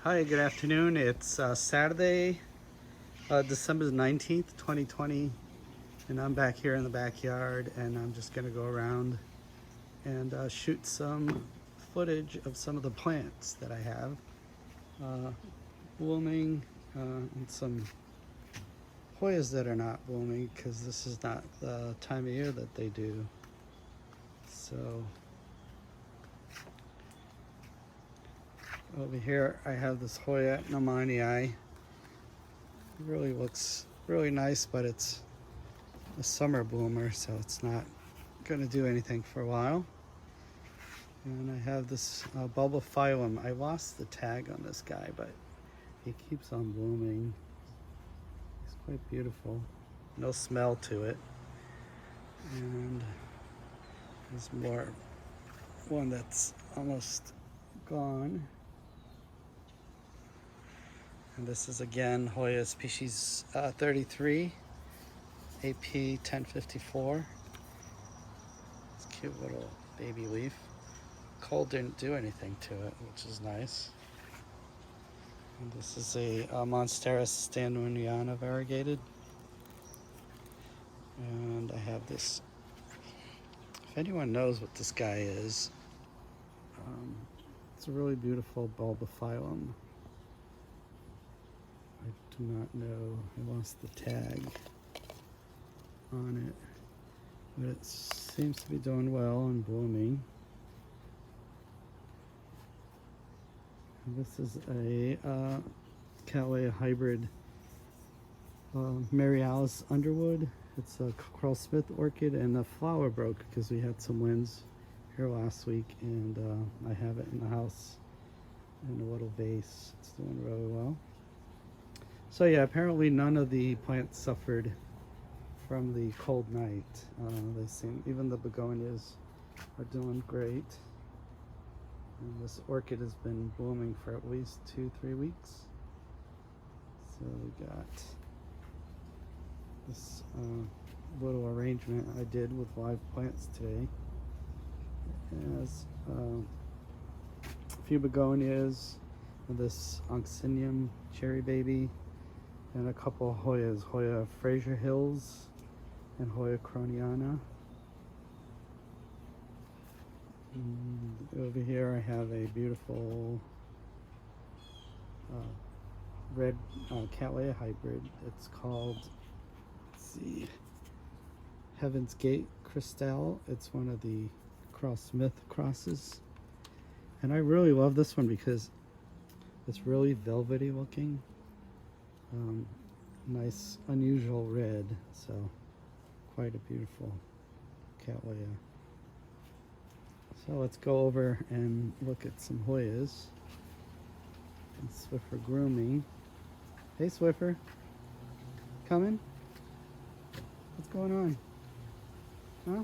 Hi, good afternoon. It's Saturday, December 19th, 2020, and I'm back here in the backyard, and I'm just going to go around and shoot some footage of some of the plants that I have uh, blooming, and some Hoyas that are not blooming because this is not the time of year that they do. So over here I have this Hoya Anaki. It really looks really nice, but it's a summer bloomer, so it's not going to do anything for a while. And I have this bulbophyllum. I lost the tag on this guy, but he keeps on blooming. He's quite beautiful. No smell to it. And there's more. One that's almost gone. And this is again Hoya species 33, AP 1054. It's a cute little baby leaf. Cold didn't do anything to it, which is nice. And this is a Monstera stanoniana variegated. And I have this, if anyone knows what this guy is, it's a really beautiful bulbophyllum. I do not know, I lost the tag on it, but it seems to be doing well and blooming. And this is a Cattleya hybrid Mary Alice Underwood. It's a Carl Smith orchid, and the flower broke because we had some winds here last week, and I have it in the house in a little vase. It's doing really well. So yeah, apparently none of the plants suffered from the cold night. They seem, even the begonias are doing great. And this orchid has been blooming for at least 2-3 weeks. So we got this little arrangement I did with live plants today. It has a few begonias, and this oxinium cherry baby, and a couple of Hoyas, Hoya Fraser Hills and Hoya Croniana. And over here I have a beautiful red Cattleya hybrid. It's called, let's see, Heaven's Gate Crystal. It's one of the Carl Smith crosses. And I really love this one because it's really velvety looking. Nice, unusual red, so quite a beautiful Cattleya. So let's go over and look at some Hoyas. And Swiffer grooming. Hey Swiffer, coming? What's going on? Huh?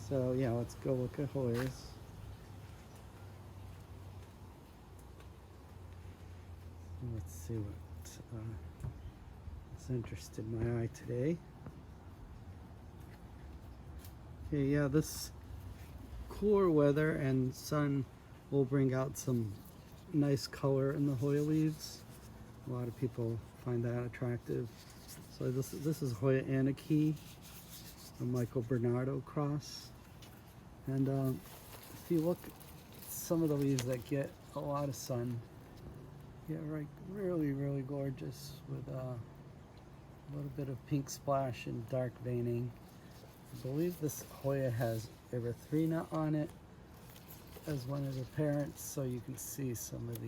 So yeah, let's go look at Hoyas. Let's see what is interested my eye today. Okay, yeah, this cooler weather and sun will bring out some nice color in the Hoya leaves. A lot of people find that attractive. So this is Hoya Anaki, a Michael Bernardo cross. And if you look at some of the leaves that get a lot of sun, yeah, right, really gorgeous with a little bit of pink splash and dark veining. I believe this Hoya has erythrina on it as one of the parents, so you can see some of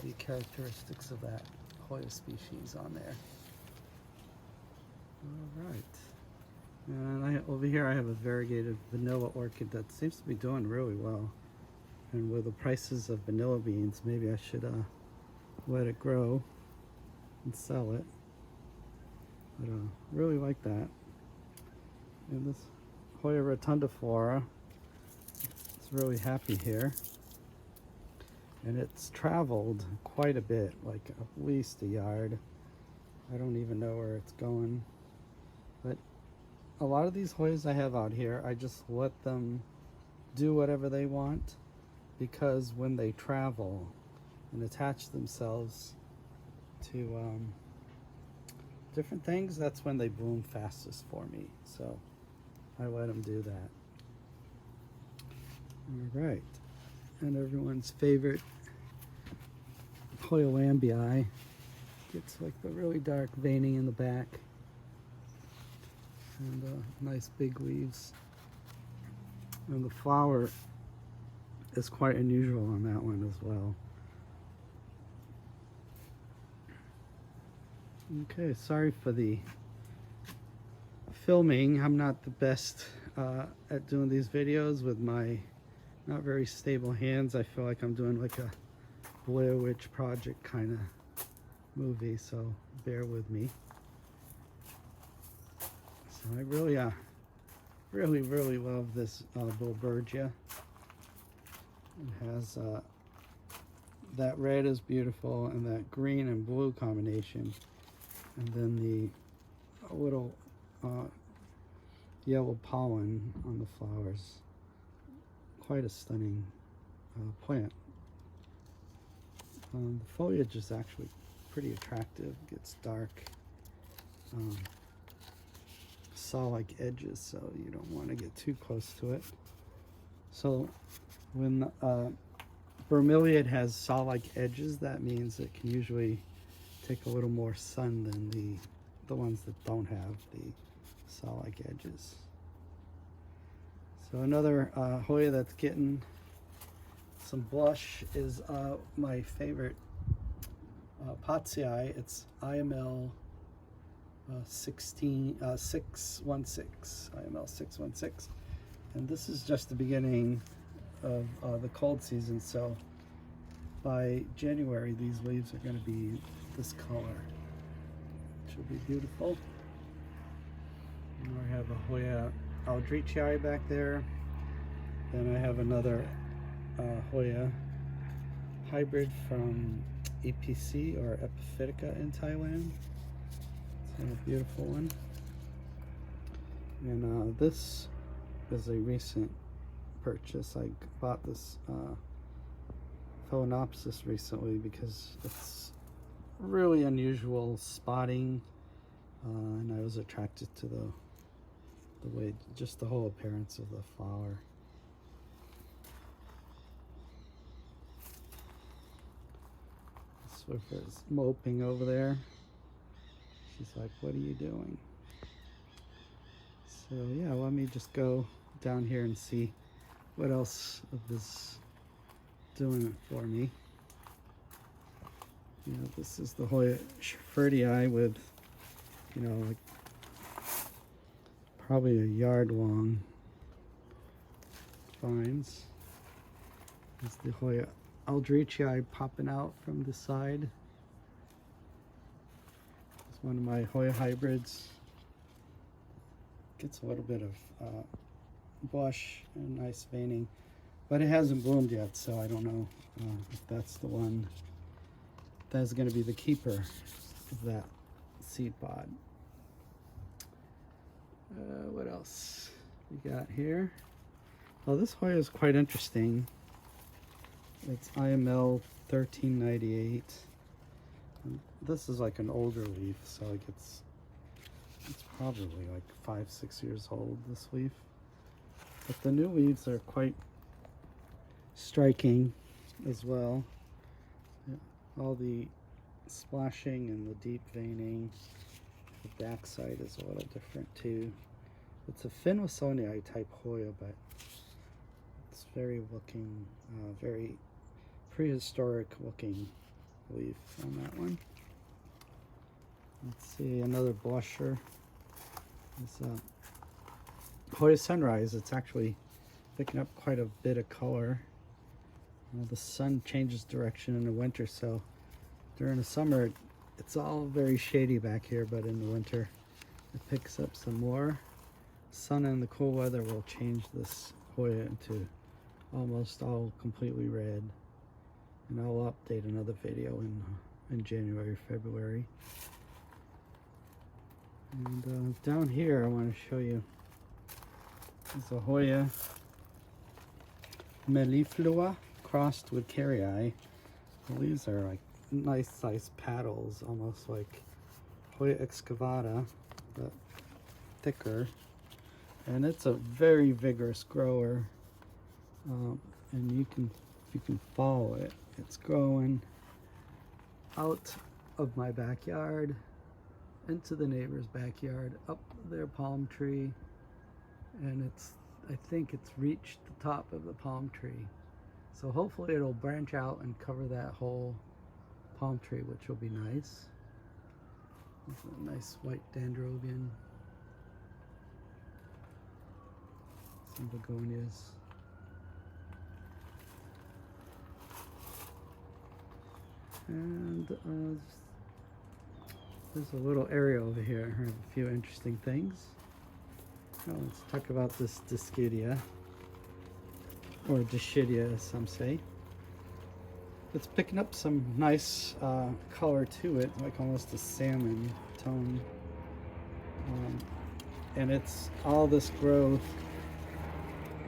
the characteristics of that Hoya species on there. All right. And over here I have a variegated vanilla orchid that seems to be doing really well. And with the prices of vanilla beans, maybe I should let it grow and sell it. But really like that. And this Hoya rotundiflora is really happy here. And it's traveled quite a bit, like at least a yard. I don't even know where it's going. But a lot of these Hoyas I have out here, I just let them do whatever they want, because when they travel and attach themselves to different things, that's when they bloom fastest for me. So I let them do that. All right, and everyone's favorite Hoya lambii gets like the really dark veining in the back and nice big leaves. And the flower is quite unusual on that one as well. Okay, sorry for the filming. I'm not the best at doing these videos with my not very stable hands. I feel like I'm doing like a Blair Witch Project kind of movie, so bear with me. So I really really love this Bulbergia. It has that red is beautiful, and that green and blue combination, and then the little yellow pollen on the flowers. Quite a stunning plant. The foliage is actually pretty attractive. It gets dark, saw-like edges, so you don't want to get too close to it. So when bromeliad has saw-like edges, that means it can usually take a little more sun than the ones that don't have the saw-like edges. So another Hoya that's getting some blush is my favorite Potsii. It's IML 616, IML 616. And this is just the beginning of the cold season, so by January these leaves are going to be this color, which will be beautiful. And I have a Hoya Audrey back there. Then I have another Hoya hybrid from EPC or Epiphytica in Thailand. It's a beautiful one. And this is a recent purchase. I bought this Phalaenopsis recently because it's really unusual spotting, and I was attracted to the way, just the whole appearance of the flower. Swiffer's moping over there. She's like, what are you doing? So yeah, let me just go down here and see what else of this doing it for me. You know, this is the Hoya Schaffertii with, you know, like probably a yard long vines. There's the Hoya Audrey popping out from the side. It's one of my Hoya hybrids. Gets a little bit of blush and nice veining, but it hasn't bloomed yet, so I don't know if that's the one that's going to be the keeper of that seed pod. What else we got here? Oh, this Hoya is quite interesting. It's IML 1398. And this is like an older leaf, so like it's probably like 5-6 years old, this leaf. But the new leaves are quite striking as well. Yeah, all the splashing and the deep veining. The backside is a little different too. It's a Finwasonii type Hoya, but it's very looking, very prehistoric looking leaf on that one. Let's see, another blusher. It's Hoya Sunrise. It's actually picking up quite a bit of color. The sun changes direction in the winter, so during the summer it's all very shady back here, but in the winter it picks up some more. Sun and the cool weather will change this Hoya into almost all completely red. And I'll update another video in January, February. And down here I want to show you It's a Hoya meliflua crossed with carrii. The leaves are like nice sized paddles, almost like Hoya excavata, but thicker. And it's a very vigorous grower. And if you can follow it, it's growing out of my backyard into the neighbor's backyard, up their palm tree, and I think it's reached the top of the palm tree. So hopefully it'll branch out and cover that whole palm tree, which will be nice. It's a nice white dendrobium. Some begonias. And there's a little area over here. I have a few interesting things. Now let's talk about this deschetia, or deschetia as some say. It's picking up some nice color to it, like almost a salmon tone. And it's all this growth.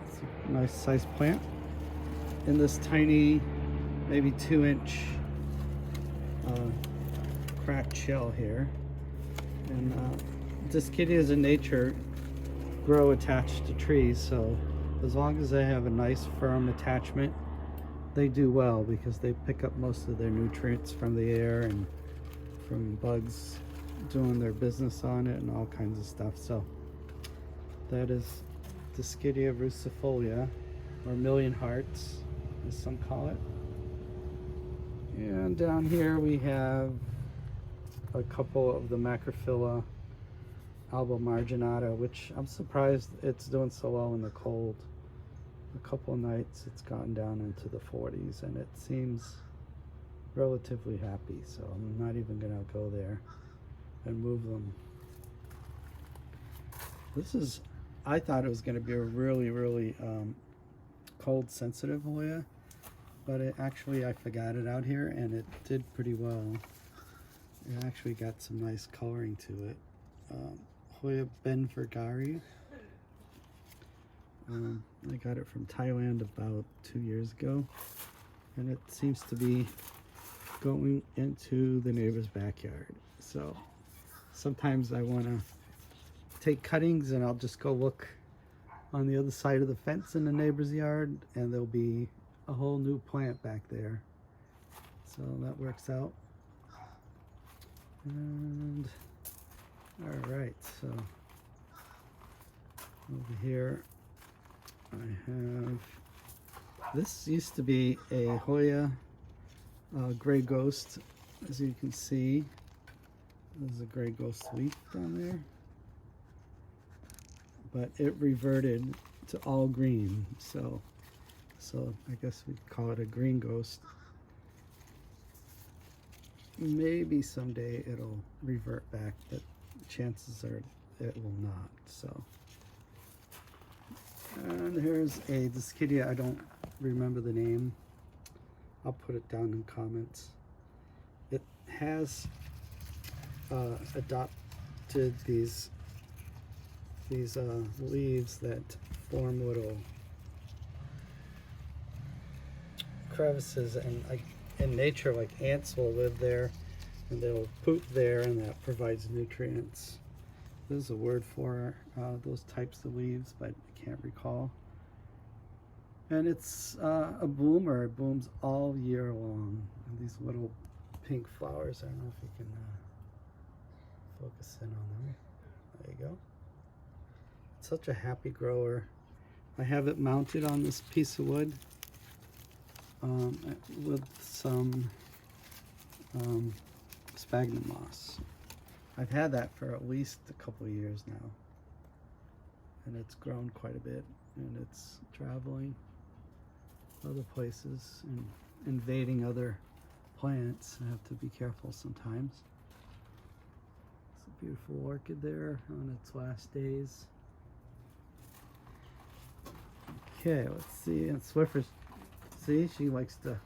It's a nice sized plant in this tiny, maybe 2-inch cracked shell here. And deschetias in nature grow attached to trees, so as long as they have a nice firm attachment, they do well, because they pick up most of their nutrients from the air and from bugs doing their business on it and all kinds of stuff. So that is Deschetia rucifolia, or million hearts as some call it. And down here we have a couple of the macrophylla, alba marginata, which I'm surprised it's doing so well in the cold. A couple of nights it's gotten down into the 40s and it seems relatively happy, so I'm not even gonna go there and move them. This is, I thought it was going to be a really cold sensitive Hoya, but it actually, I forgot it out here and it did pretty well. It actually got some nice coloring to it. Hoya fergari. I got it from Thailand about 2 years ago, and it seems to be going into the neighbor's backyard. So sometimes I want to take cuttings and I'll just go look on the other side of the fence in the neighbor's yard, and there'll be a whole new plant back there. So that works out. And all right, so over here I have, this used to be a Hoya gray ghost, as you can see. There's a gray ghost leaf down there, but it reverted to all green, so I guess we'd call it a green ghost. Maybe someday it'll revert back, but chances are it will not. So, and here's a Deschetia, I don't remember the name. I'll put it down in comments. It has adopted these leaves that form little crevices, and like in nature, like ants will live there and they'll poop there, and that provides nutrients. There's a word for those types of leaves, but I can't recall. And it's a bloomer. It blooms all year long. And these little pink flowers, I don't know if you can focus in on them. There you go. It's such a happy grower. I have it mounted on this piece of wood with some sphagnum moss. I've had that for at least a couple of years now, and it's grown quite a bit, and it's traveling other places and invading other plants. I have to be careful sometimes. It's a beautiful orchid there on its last days. Okay, let's see. And Swiffer's, see, she likes to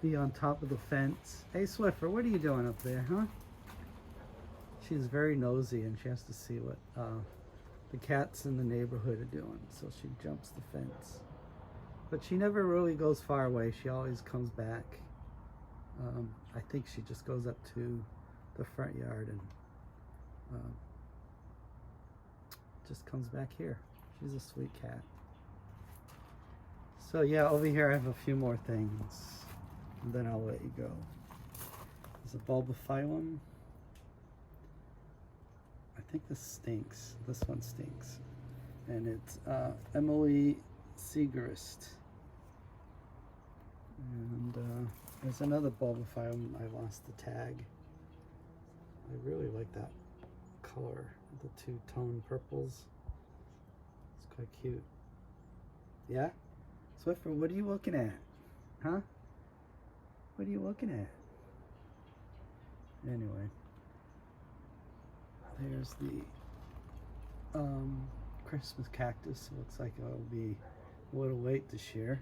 be on top of the fence. Hey Swiffer, what are you doing up there, huh? She's very nosy and she has to see what the cats in the neighborhood are doing. So she jumps the fence. But she never really goes far away. She always comes back. I think she just goes up to the front yard and just comes back here. She's a sweet cat. So yeah, over here I have a few more things, and then I'll let you go. There's a bulbophyllum. I think this stinks. This one stinks. And it's Emily Segerist. And there's another bulbophyllum. I lost the tag. I really like that color, the two-tone purples. It's quite cute. Yeah? Swiffer, what are you looking at? Huh? What are you looking at? Anyway. There's the Christmas cactus. It looks like it'll be a little late this year.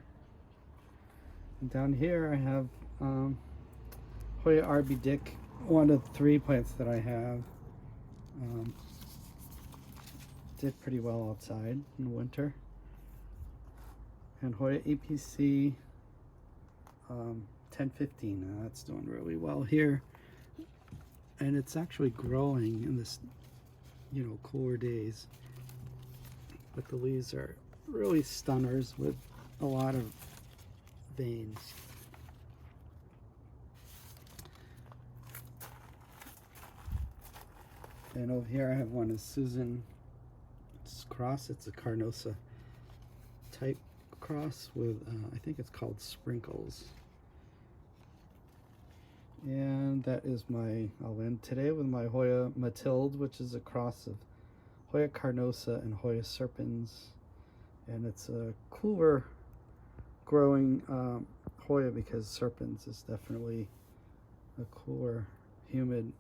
And down here I have Hoya Arby Dick, one of the 3 plants that I have. Did pretty well outside in the winter. And Hoya APC 1015. That's doing really well here. And it's actually growing in this, you know, cooler days. But the leaves are really stunners with a lot of veins. And over here I have one is Susan. It's cross. It's a Carnosa type cross with I think it's called Sprinkles. And that is I'll end today with my Hoya Matilde, which is a cross of Hoya Carnosa and Hoya Serpens. And it's a cooler growing Hoya because Serpens is definitely a cooler, humid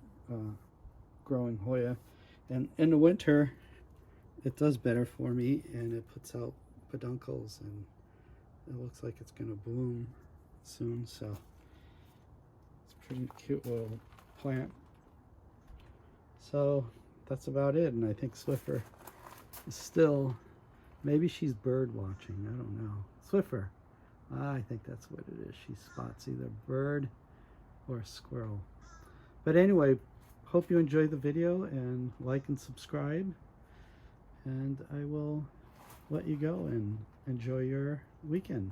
growing Hoya. And in the winter, it does better for me, and it puts out peduncles, and it looks like it's going to bloom soon. So pretty cute little plant. So that's about it. And I think Swiffer is still, maybe she's bird watching, I don't know. Swiffer, I think that's what it is. She spots either bird or a squirrel. But anyway, hope you enjoyed the video, and like and subscribe, and I will let you go and enjoy your weekend.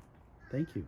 Thank you.